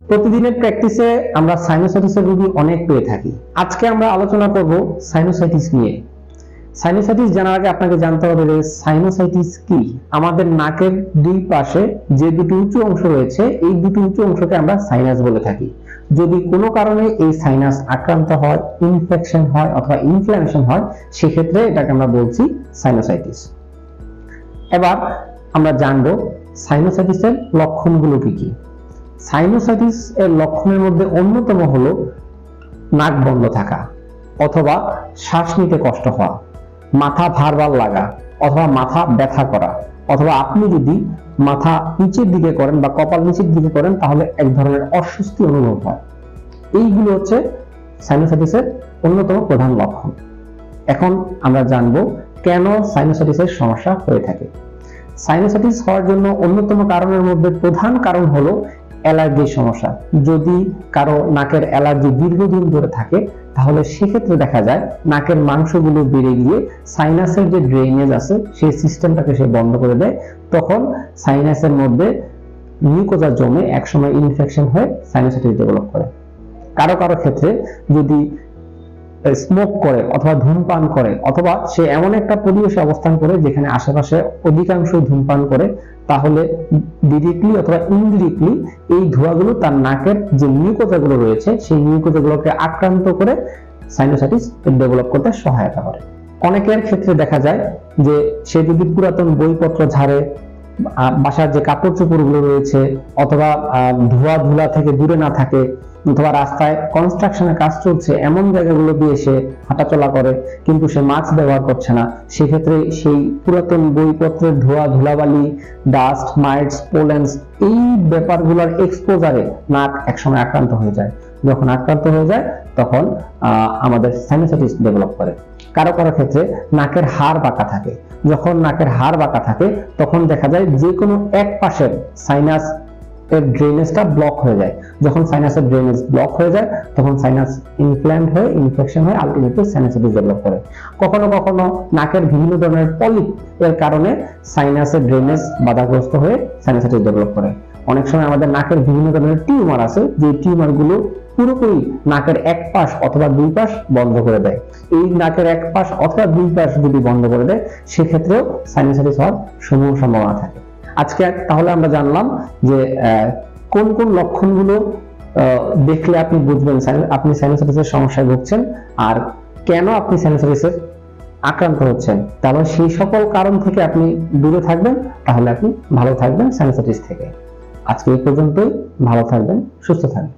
প্রতিদিনের প্র্যাকটিসে আমরা সাইনোসাইটিসের রোগী অনেক পেয়ে থাকি। আজকে আমরা আলোচনা করব সাইনোসাইটিস নিয়ে। সাইনোসাইটিস জানার আগে আপনাকে জানতে হবে যে সাইনোসাইটিস কি। আমাদের নাকের দুই পাশে যে দুটি উঁচু অংশ রয়েছে, এই দুটি উঁচু অংশকে আমরা সাইনাস বলে থাকি। যদি কোনো কারণে এই সাইনাস আক্রান্ত হয়, ইনফেকশন হয় অথবা ইনফ্ল্যামেশন হয়, সেক্ষেত্রে এটাকে আমরা বলছি সাইনোসাইটিস। এবার আমরা জানবো সাইনোসাইটিসের লক্ষণগুলো কি কি। সাইনোসাইটিস এর লক্ষণের মধ্যে অন্যতম হলো নাক বন্ধ থাকা অথবা শ্বাস নিতে কষ্ট হওয়া, মাথা ভার লাগা অথবা মাথা ব্যথা করা, অথবা আপনি যদি মাথা নিচের দিকে করেন বা কপাল নিচের দিকে করেন তাহলে এক ধরনের অস্বস্তি অনুভব হয়। এইগুলো হচ্ছে সাইনোসাইটিসের অন্যতম প্রধান লক্ষণ। এখন আমরা জানবো কেন সাইনোসাইটিসের সমস্যা হয়ে থাকে। সাইনোসাইটিস হওয়ার জন্য অন্যতম কারণের মধ্যে প্রধান কারণ হলো অ্যালার্জির সমস্যা। যদি কারো নাকের অ্যালার্জি দীর্ঘদিন ধরে থাকে তাহলে সেক্ষেত্রে দেখা যায় নাকের মাংসগুলো বেড়ে গিয়ে সাইনাসের যে ড্রেনেজ আছে সেই সিস্টেমটাকে সে বন্ধ করে দেয়। তখন সাইনাসের মধ্যে মিউকোজা জমে একসময় ইনফেকশন হয়ে সাইনোসাইটিস ডেভেলপ করে। কারো কারো ক্ষেত্রে যদি স্মোক করে অথবা ধূমপান করে অথবা সে এমন একটা পরিবেশে অবস্থান করে যেখানে আশেপাশে অধিকাংশ ধূমপান করে, তাহলে ডিরেক্টলি অথবা ইনডিরেক্টলি এই ধোঁয়াগুলো তার নাকের যে মিউকোজাগুলো রয়েছে সেই মিউকোজাগুলোকে আক্রান্ত করে সাইনোসাইটিস ডেভেলপ করতে সহায়তা করে। অনেকের ক্ষেত্রে দেখা যায় যে সে যদি পুরাতন বইপত্র ঝাড়ে, বাসার যে কাপড় চোপড়গুলো রয়েছে অথবা ধোঁয়া ধুলা থেকে দূরে না থাকে, অথবা রাস্তায় কনস্ট্রাকশনের কাজ চলছে এমন জায়গাগুলো দিয়ে সে হাঁটাচলা করে কিন্তু সে মাস্ক ব্যবহার করছে না, সেক্ষেত্রে সেই পুরাতন বইপত্রের ধোঁয়া ধুলাবালি, ডাস্ট মাইটস, পোলেন্স এই ব্যাপারগুলোর এক্সপোজারে নাক একসময় আক্রান্ত হয়ে যায়। যখন আক্রান্ত হয়ে যায় তখন আমাদের সাইনোসাইটিস ডেভেলপ করে। কারো কারো ক্ষেত্রে নাকের হাড় বাঁকা থাকে। যখন নাকের হাড় বাঁকা থাকে তখন দেখা যায় যে কোনো এক পাশের সাইনাস এর ড্রেনেজটা ব্লক হয়ে যায়। যখন সাইনাসের ড্রেনেজ ব্লক হয়ে যায় তখন সাইনাস ইনফ্ল্যামড হয়ে ইনফেকশন হয়ে আলটিমেটলি সাইনোসাইটিস ডেভেলপ করে। কখনো কখনো নাকের বিভিন্ন ধরনের পলিপ এর কারণে সাইনাসের ড্রেনেজ বাধাগ্রস্ত হয়ে সাইনোসাইটিস ডেভেলপ করে। অনেক সময় আমাদের নাকের বিভিন্ন ধরনের টিউমার আছে, যে টিউমারগুলো পুরোপুরি নাকের এক পাশ অথবা দুই পাশ বন্ধ করে দেয়। এই নাকের এক পাশ অথবা দুই পাশ যদি বন্ধ করে দেয় সেক্ষেত্রেও সাইনোসাইটিস হওয়ার সমূহ সম্ভাবনা থাকে। আজকে তাহলে আমরা জানলাম যে কোন কোন লক্ষণগুলো দেখলে আপনি বুঝবেন আপনি সাইনোসাইটিসের সমস্যায় ভুগছেন আর কেন আপনি সাইনোসাইটিসের আক্রান্ত হচ্ছেন। তাহলে সেই সকল কারণ থেকে আপনি দূরে থাকবেন, তাহলে আপনি ভালো থাকবেন সাইনোসাইটিস থেকে। আজকে এই পর্যন্তই। ভালো থাকবেন, সুস্থ থাকবেন।